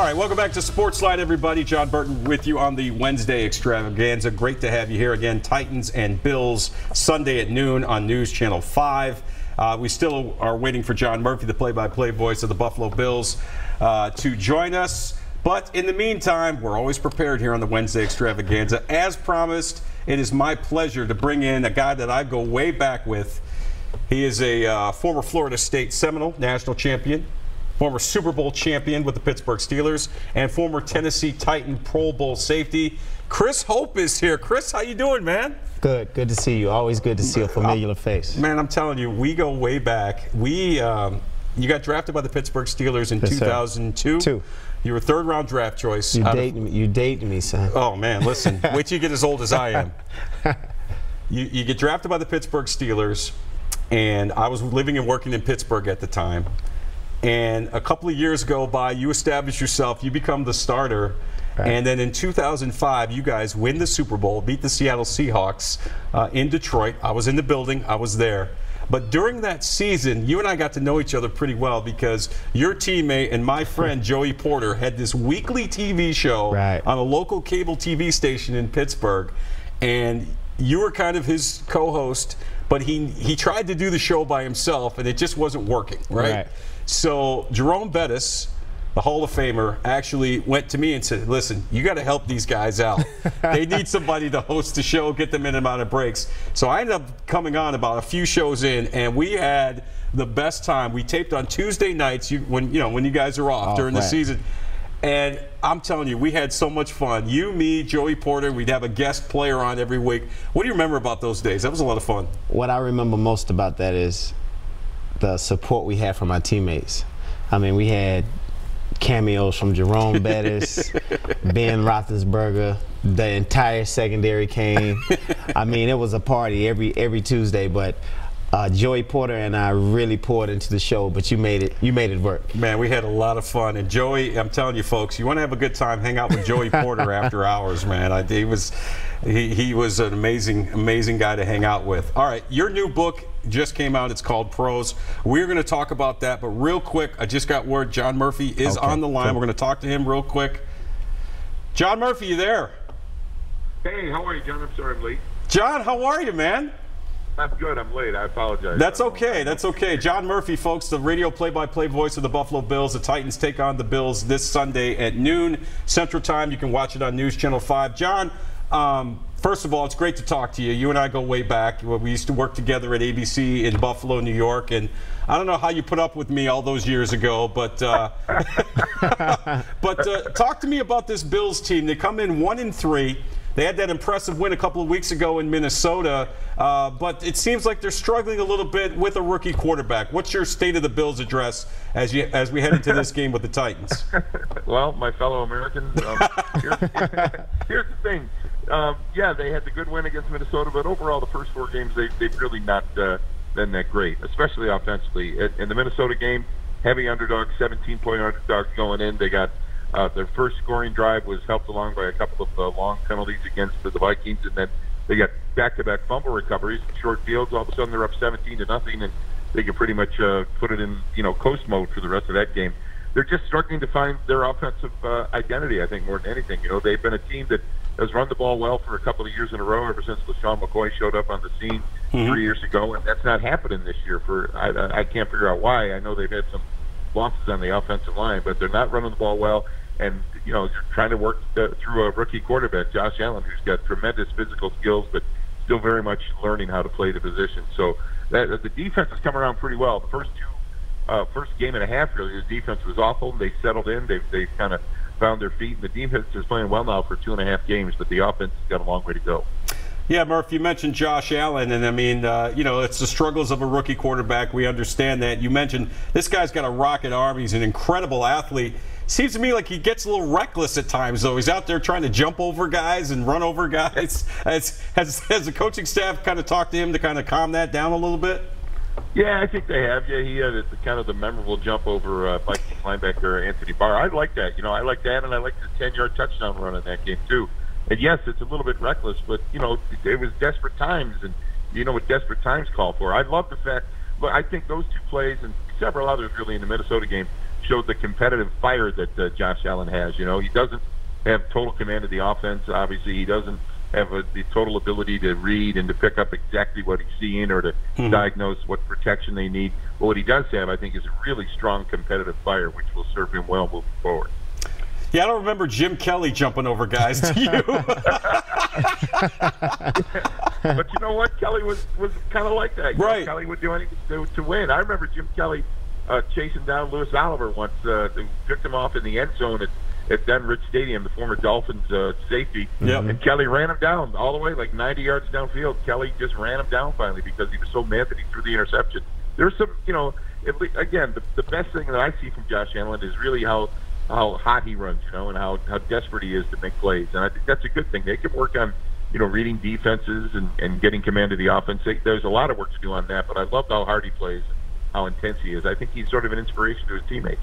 right, welcome back to Sports Line, everybody. Jon Burton with you on the Wednesday extravaganza. Great to have you here again. Titans and Bills, Sunday at noon on News Channel 5. We still are waiting for John Murphy, the play-by-play voice of the Buffalo Bills, to join us. But in the meantime, we're always prepared here on the Wednesday extravaganza. As promised, it is my pleasure to bring in a guy that I go way back with. He is a former Florida State Seminole national champion, former Super Bowl champion with the Pittsburgh Steelers, and former Tennessee Titan Pro Bowl safety. Chris Hope is here. Chris, how you doing, man? Good. Good to see you. Always good to see a familiar face. Man, I'm telling you, we go way back. You got drafted by the Pittsburgh Steelers in 2002. Two. You were a third-round draft choice. You dating me, son. Oh, man, listen. Wait till you get as old as I am. You get drafted by the Pittsburgh Steelers, and I was living and working in Pittsburgh at the time. And a couple of years go by, you establish yourself, you become the starter. Right. And then in 2005, you guys win the Super Bowl, beat the Seattle Seahawks in Detroit. I was in the building. I was there. But during that season, you and I got to know each other pretty well because your teammate and my friend Joey Porter had this weekly TV show on a local cable TV station in Pittsburgh. And you were kind of his co-host, but he tried to do the show by himself, and it just wasn't working, right? So Jerome Bettis, the Hall of Famer, actually went to me and said, listen, you got to help these guys out. They need somebody to host the show, get them in and out of breaks. So I ended up coming on about a few shows in, and we had the best time. We taped on Tuesday nights when you guys are off during the season. And I'm telling you, we had so much fun. You, me, Joey Porter, we'd have a guest player on every week. What do you remember about those days? That was a lot of fun. What I remember most about that is the support we had from our teammates. I mean, we had cameos from Jerome Bettis, Ben Roethlisberger, the entire secondary came. I mean, it was a party every Tuesday, but Joey Porter and I really poured into the show, but you made it work. Man, we had a lot of fun. And Joey, I'm telling you folks, you want to have a good time, hang out with Joey Porter after hours, man. He was an amazing guy to hang out with. All right, your new book just came out. It's called P.R.O.S. We're going to talk about that, but real quick, I just got word Jon Murphy is on the line. We're going to talk to him real quick. Jon Murphy, you there? Hey, how are you, John? I'm sorry I'm late. John, how are you, man? I'm good. I'm late. I apologize. That's okay. That's okay. Jon Murphy, folks, the radio play-by-play voice of the Buffalo Bills. The Titans take on the Bills this Sunday at noon Central Time. You can watch it on News Channel 5. John, first of all, it's great to talk to you. You and I go way back. We used to work together at ABC in Buffalo, New York, and I don't know how you put up with me all those years ago, but talk to me about this Bills team. They come in 1-3. They had that impressive win a couple of weeks ago in Minnesota, but it seems like they're struggling a little bit with a rookie quarterback. What's your state of the Bills address as we head into this game with the Titans? Well, my fellow Americans, here's the thing. Yeah, they had the good win against Minnesota, but overall the first 4 games they've really not been that great, especially offensively. In the Minnesota game, heavy underdog, 17-point underdog going in. They got their first scoring drive was helped along by a couple of long penalties against the Vikings, and then they got back-to-back fumble recoveries, short fields. All of a sudden, they're up 17-0, and they can pretty much put it in coast mode for the rest of that game. They're just struggling to find their offensive identity, I think, more than anything. They've been a team that has run the ball well for a couple of years in a row ever since LaShawn McCoy showed up on the scene 3 years ago, and that's not happening this year. I can't figure out why. I know they've had some losses on the offensive line, but they're not running the ball well. And, you're trying to work through a rookie quarterback, Josh Allen, who's got tremendous physical skills, but still very much learning how to play the position. So the defense has come around pretty well. The first game and a half, really, the defense was awful. They settled in. They've kind of found their feet. And the defense is playing well now for 2.5 games, but the offense has got a long way to go. Yeah, Murph, you mentioned Josh Allen, and I mean, it's the struggles of a rookie quarterback. We understand that. You mentioned this guy's got a rocket arm. He's an incredible athlete. Seems to me like he gets a little reckless at times, though. He's out there trying to jump over guys and run over guys. Has the coaching staff kind of talked to him to kind of calm that down a little bit? Yeah, I think they have. Yeah, he had kind of the memorable jump over Vikings linebacker Anthony Barr. I like that. I like that, and I like the 10-yard touchdown run in that game, too. And, yes, it's a little bit reckless, but, it was desperate times, and you know what desperate times call for. I love the fact – but I think those 2 plays and several others, really, in the Minnesota game showed the competitive fire that Josh Allen has. You know, he doesn't have total command of the offense. Obviously, he doesn't have the total ability to read and to pick up exactly what he's seeing or to diagnose what protection they need. But what he does have, I think, is a really strong competitive fire, which will serve him well moving forward. Yeah, I don't remember Jim Kelly jumping over guys, do you? But you know what? Kelly was kind of like that. Right. You know, Kelly would do anything to win. I remember Jim Kelly chasing down Louis Oliver once. They picked him off in the end zone at Denver Stadium, the former Dolphins safety. Yep. And Kelly ran him down all the way, like 90 yards downfield. Kelly just ran him down finally because he was so mad that he threw the interception. There's some, you know, again, the best thing that I see from Josh Allen is really how hot he runs, you know, and how desperate he is to make plays. And I think that's a good thing. They can work on, you know, reading defenses and getting command of the offense. There's a lot of work to do on that, but I love how hard he plays, how intense he is. I think he's sort of an inspiration to his teammates.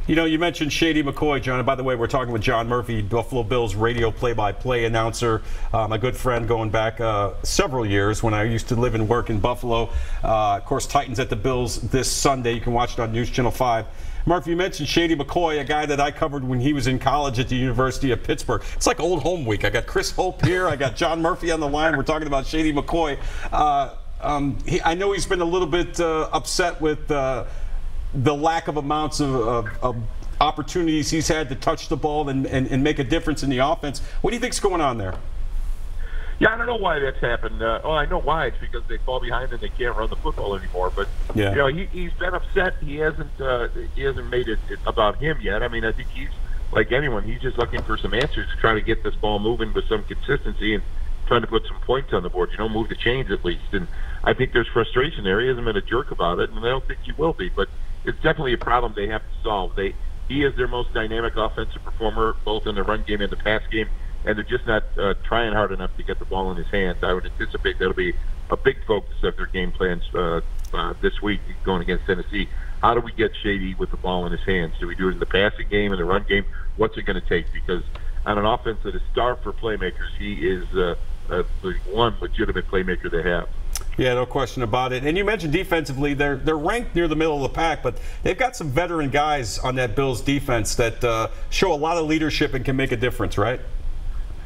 You know, you mentioned Shady McCoy, John. And by the way, we're talking with John Murphy, Buffalo Bills radio play-by-play announcer, my good friend going back several years when I used to live and work in Buffalo. Of course, Titans at the Bills this Sunday. You can watch it on News Channel 5. Murphy, you mentioned Shady McCoy, a guy that I covered when he was in college at the University of Pittsburgh. It's like old home week. I got Chris Hope here. I got John Murphy on the line. We're talking about Shady McCoy. I know he's been a little bit upset with the lack of amounts of opportunities he's had to touch the ball and make a difference in the offense. What do you think's going on there? Yeah, I don't know why that's happened. Well, I know why. It's because they fall behind and they can't run the football anymore. But yeah, you know, he's been upset. He hasn't made it about him yet. I mean, I think he's like anyone. He's just looking for some answers to try to get this ball moving with some consistency and trying to put some points on the board. You know, move the chains at least. And I think there's frustration there. He hasn't been a jerk about it, and I don't think he will be. But it's definitely a problem they have to solve. He is their most dynamic offensive performer, both in the run game and the pass game. And they're just not trying hard enough to get the ball in his hands. I would anticipate that'll be a big focus of their game plans this week going against Tennessee. How do we get Shady with the ball in his hands? Do we do it in the passing game, in the run game? What's it going to take? Because on an offense that is starved for playmakers, he is the one legitimate playmaker they have. Yeah, no question about it. And you mentioned defensively, they're ranked near the middle of the pack, but they've got some veteran guys on that Bills defense that show a lot of leadership and can make a difference, right?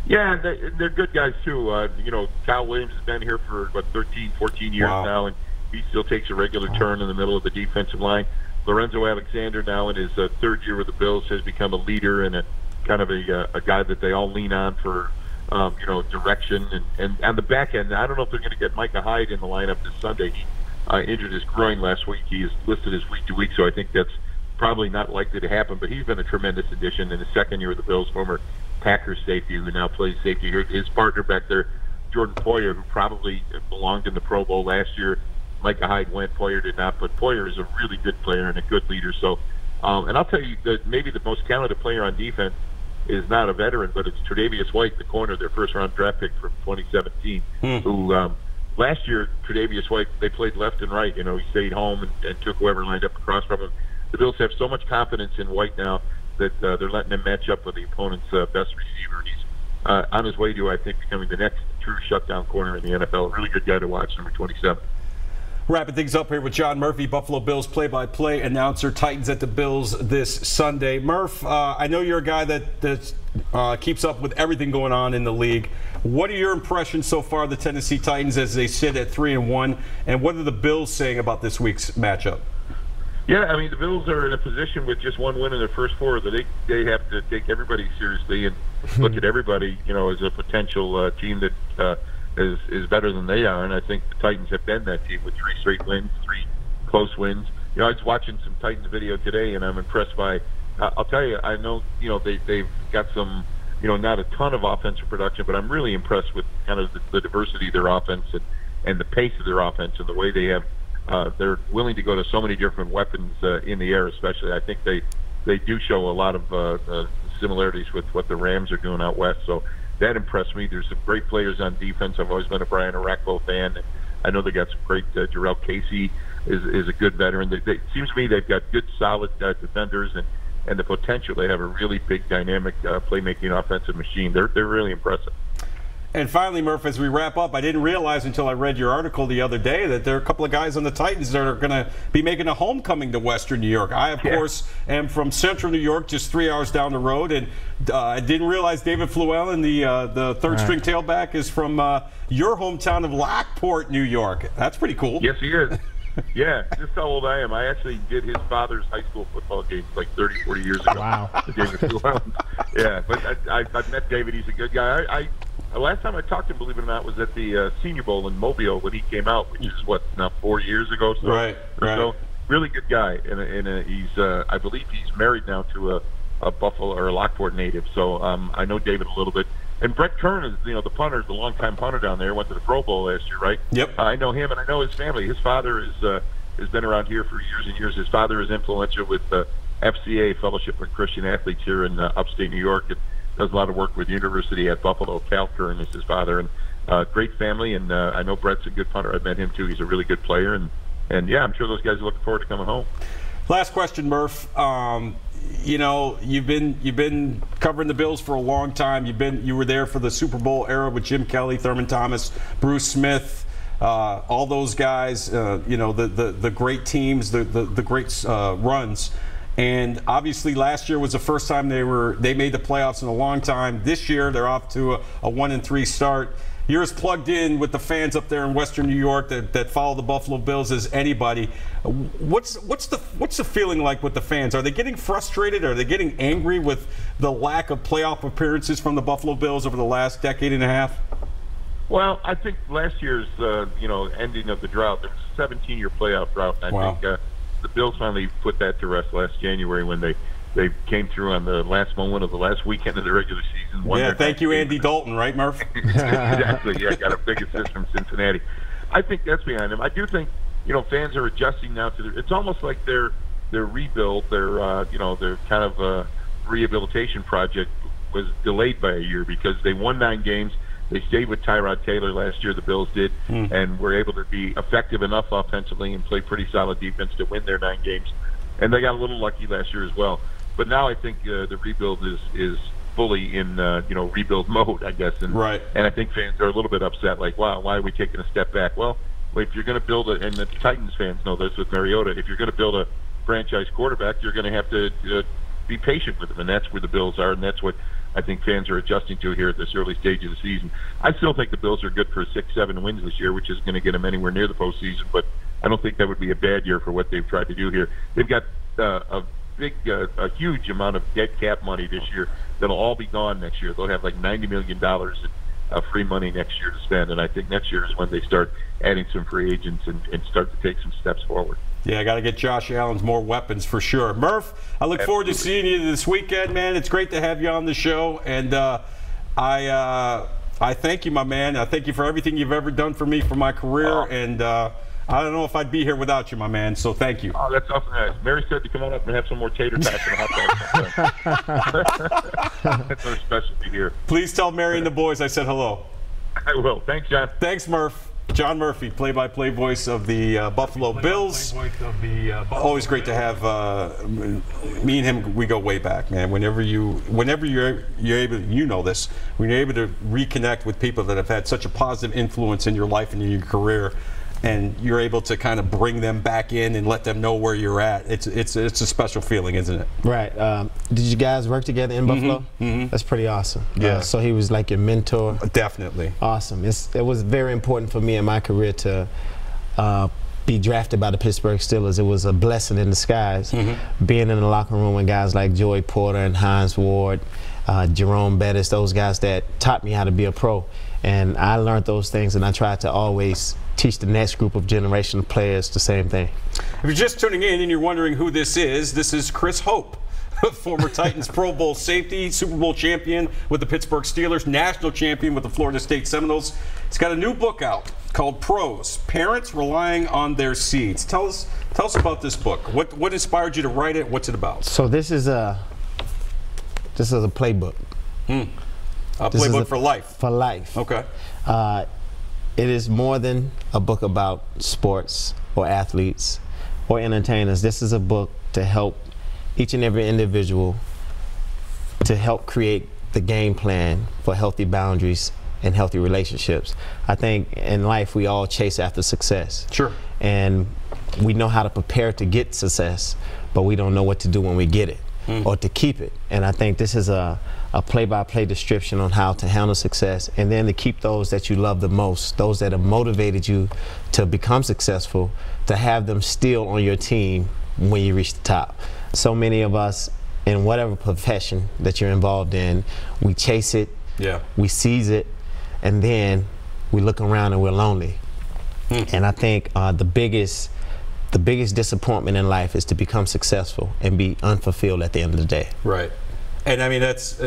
Yeah, they're good guys, too. You know, Kyle Williams has been here for, 13, 14 years now, and he still takes a regular turn in the middle of the defensive line. Lorenzo Alexander, now in his third year with the Bills, has become a leader and a kind of a guy that they all lean on for, you know, direction. And on the back end, I don't know if they're going to get Micah Hyde in the lineup this Sunday. He injured his groin last week. He is listed as week to week, so I think that's probably not likely to happen. But he's been a tremendous addition in his second year with the Bills, former Packers safety who now plays safety here. His partner back there, Jordan Poyer, who probably belonged in the Pro Bowl last year. Micah Hyde went, Poyer did not, but Poyer is a really good player and a good leader. So, and I'll tell you that maybe the most talented player on defense is not a veteran, but it's Tre'Davious White, the corner, their first-round draft pick from 2017, who last year, Tre'Davious White, they played left and right. You know, he stayed home and took whoever lined up across from him. The Bills have so much confidence in White now that they're letting him match up with the opponent's best receiver. And he's on his way to, I think, becoming the next true shutdown corner in the NFL. A really good guy to watch, number 27. Wrapping things up here with John Murphy, Buffalo Bills play-by-play announcer, Titans at the Bills this Sunday. Murph, I know you're a guy that keeps up with everything going on in the league. What are your impressions so far of the Tennessee Titans as they sit at 3-1, and what are the Bills saying about this week's matchup? Yeah, I mean, the Bills are in a position with just one win in their first four that they have to take everybody seriously and look at everybody, you know, as a potential team that is better than they are. And I think the Titans have been that team with 3 straight wins, 3 close wins. You know, I was watching some Titans video today, and I'm impressed by. I'll tell you, I know, you know, they've got some, you know, not a ton of offensive production, but I'm really impressed with kind of the diversity of their offense and the pace of their offense and the way they have. They're willing to go to so many different weapons in the air, especially. I think they do show a lot of similarities with what the Rams are doing out west. So that impressed me. There's some great players on defense. I've always been a Brian Orakpo fan. I know they got some great. Jarrell Casey is a good veteran. It seems to me they've got good, solid defenders and the potential. They have a really big, dynamic, playmaking offensive machine. They're really impressive. And finally, Murph, as we wrap up, I didn't realize until I read your article the other day that there are a couple of guys on the Titans that are going to be making a homecoming to Western New York. I, of course, am from Central New York, just 3 hours down the road, and I didn't realize David Fluellen, the third-string tailback, is from your hometown of Lockport, New York. That's pretty cool. Yes, he is. Yeah, just how old I am. I actually did his father's high school football games like 30, 40 years ago. Wow. David Fluellen. Yeah, but I've met David. He's a good guy. Last time I talked to him, believe it or not, was at the Senior Bowl in Mobile when he came out, which is now 4 years ago. So, right. So really good guy, and he's I believe he's married now to a Buffalo or a Lockport native. So I know David a little bit. And Brett Kern is, the punter, the longtime punter down there. Went to the Pro Bowl last year, right? Yep. I know him, and I know his family. His father has been around here for years and years. His father is influential with FCA, Fellowship of Christian Athletes, here in upstate New York. And does a lot of work with the University at Buffalo. Cal Kern is his father, and great family. And I know Brett's a good punter. I've met him too. He's a really good player, and yeah, I'm sure those guys are looking forward to coming home. Last question, Murph. You've been covering the Bills for a long time. You were there for the Super Bowl era with Jim Kelly, Thurman Thomas, Bruce Smith, all those guys. The great teams, the great runs. And obviously, last year was the first time they made the playoffs in a long time. This year, they're off to a 1-3 start. You're as plugged in with the fans up there in Western New York that follow the Buffalo Bills as anybody. What's the feeling like with the fans? Are they getting frustrated? Are they getting angry with the lack of playoff appearances from the Buffalo Bills over the last decade and a half? Well, I think last year's ending of the drought, there was a 17-year playoff drought, and I think the Bills finally put that to rest last January when they came through on the last moment of the last weekend of the regular season. Yeah, thank you, Andy Dalton, right, Murph? Exactly. Yeah, got a big assist from Cincinnati. I think that's behind them. I do think fans are adjusting now to it's almost like their rebuild, their kind of rehabilitation project was delayed by a year because they won 9 games. They stayed with Tyrod Taylor last year, the Bills did, and were able to be effective enough offensively and play pretty solid defense to win their 9 games. And they got a little lucky last year as well. But now I think the rebuild is fully in rebuild mode, I guess. And, right. And I think fans are a little bit upset, like, wow, why are we taking a step back? Well, if you're going to build and the Titans fans know this with Mariota, if you're going to build a franchise quarterback, you're going to have to be patient with him, and that's where the Bills are, and that's what I think fans are adjusting to here at this early stage of the season. I still think the Bills are good for 6-7 wins this year, which isn't going to get them anywhere near the postseason, but I don't think that would be a bad year for what they've tried to do here. They've got a huge amount of dead cap money this year that'll all be gone next year. They'll have like $90 million in free money next year to spend, and I think next year is when they start adding some free agents and start to take some steps forward. Yeah, I got to get Josh Allen's more weapons for sure. Murph, I look forward to seeing you this weekend, man. It's great to have you on the show, and I thank you, my man. I thank you for everything you've ever done for me for my career, and I don't know if I'd be here without you, my man, so thank you. Oh, that's awesome. Nice. Mary said to come on up and have some more tater tots and hot dogs. That's our specialty here. Please tell Mary and the boys I said hello. I will. Thanks, John. Thanks, Murph. John Murphy, play-by-play voice of the Buffalo Bills. Always great to have me and him. We go way back, man. Whenever you're able, you know this. When you're able to reconnect with people that have had such a positive influence in your life and in your career, and you're able to kind of bring them back in and let them know where you're at. It's a special feeling, isn't it? Right. Did you guys work together in Buffalo? Mm-hmm. That's pretty awesome. Yeah. So he was like your mentor. Definitely. Awesome. It was very important for me in my career to be drafted by the Pittsburgh Steelers. It was a blessing in disguise. Being in the locker room with guys like Joey Porter and Hines Ward, Jerome Bettis, those guys that taught me how to be a pro. And I learned those things, and I tried to always teach the next group of generation of players the same thing. If you're just tuning in and you're wondering who this is Chris Hope, former Titans Pro Bowl safety, Super Bowl champion with the Pittsburgh Steelers, national champion with the Florida State Seminoles. He's got a new book out called P.R.O.S, Parents Relying on Their Seeds. Tell us about this book. What inspired you to write it? What's it about? So this is a playbook. A playbook for life. For life. Okay. It is more than a book about sports or athletes or entertainers. This is a book to help each and every individual to help create the game plan for healthy boundaries and healthy relationships. I think in life we all chase after success. Sure. And we know how to prepare to get success, but we don't know what to do when we get it or to keep it. And I think this is a play-by-play description on how to handle success, and then to keep those that you love the most, those that have motivated you to become successful, to have them still on your team when you reach the top. So many of us, in whatever profession that you're involved in, we chase it, we seize it, and then we look around and we're lonely. And I think the biggest disappointment in life is to become successful and be unfulfilled at the end of the day. Right. And I mean, that's,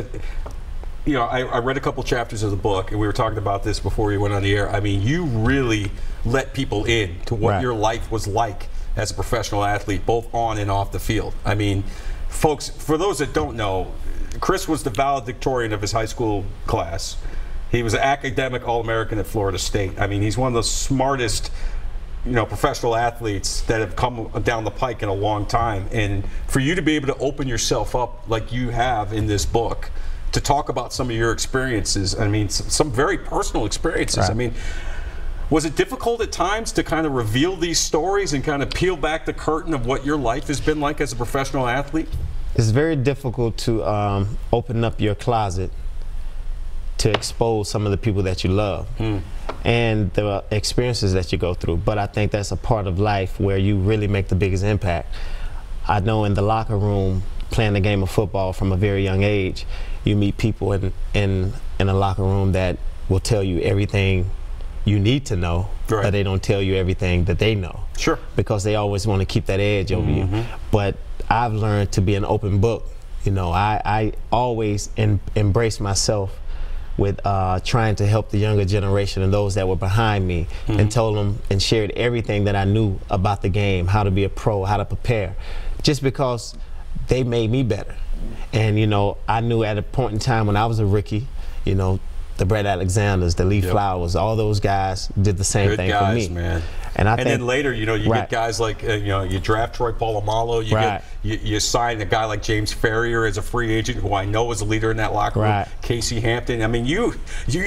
you know, I read a couple chapters of the book, and we were talking about this before we went on the air. I mean, you really let people in to what your life was like as a professional athlete, both on and off the field. I mean, folks, for those that don't know, Chris was the valedictorian of his high school class. He was an academic All-American at Florida State. I mean, he's one of the smartest, you know, professional athletes that have come down the pike in a long time. And for you to be able to open yourself up like you have in this book, to talk about some of your experiences, I mean, some very personal experiences. I mean, was it difficult at times to kind of reveal these stories and kind of peel back the curtain of what your life has been like as a professional athlete? It's very difficult to open up your closet to expose some of the people that you love and the experiences that you go through. But I think that's a part of life where you really make the biggest impact. I know in the locker room, playing the game of football from a very young age, you meet people in a locker room that will tell you everything you need to know, but they don't tell you everything that they know. Sure. Because they always want to keep that edge over you. But I've learned to be an open book. You know, I always embrace myself with trying to help the younger generation and those that were behind me, and told them and shared everything that I knew about the game, how to be a pro, how to prepare, just because they made me better. And you know, I knew at a point in time when I was a rookie, you know, the Brett Alexanders, the Lee Flowers, all those guys did the same thing for me. Man. And I think, then later, you know, you get guys like, you know, you draft Troy Polamalu, you sign a guy like James Ferrier as a free agent, who I know was a leader in that locker room, Casey Hampton. I mean, you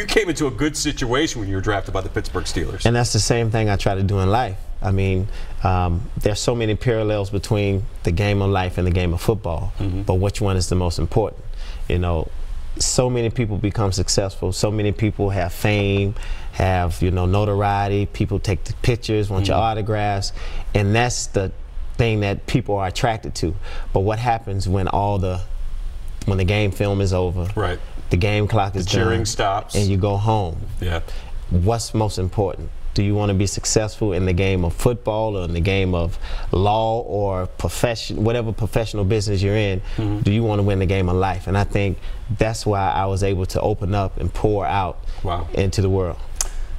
came into a good situation when you were drafted by the Pittsburgh Steelers. And that's the same thing I try to do in life. I mean, there's so many parallels between the game of life and the game of football, but which one is the most important? You know, so many people become successful, so many people have fame, have, you know, notoriety, people take the pictures, want your autographs, and that's the thing that people are attracted to. But what happens when when the game film is over, the game clock is done, cheering stops, and you go home? What's most important? Do you want to be successful in the game of football, or in the game of law, or whatever professional business you're in? Do you want to win the game of life? And I think that's why I was able to open up and pour out into the world.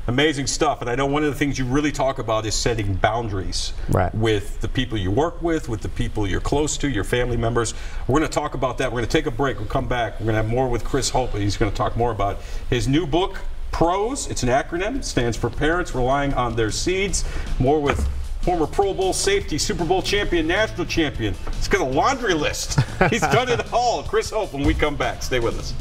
Amazing stuff. And I know one of the things you really talk about is setting boundaries with the people you work with the people you're close to, your family members. We're going to talk about that. We're going to take a break. We'll come back. We're going to have more with Chris Hope. He's going to talk more about his new book, P.R.O.S. It's an acronym. It stands for Parents Relying on Their Seeds. More with former Pro Bowl safety, Super Bowl champion, national champion. He's got a laundry list. He's done it all. Chris Hope when we come back. Stay with us.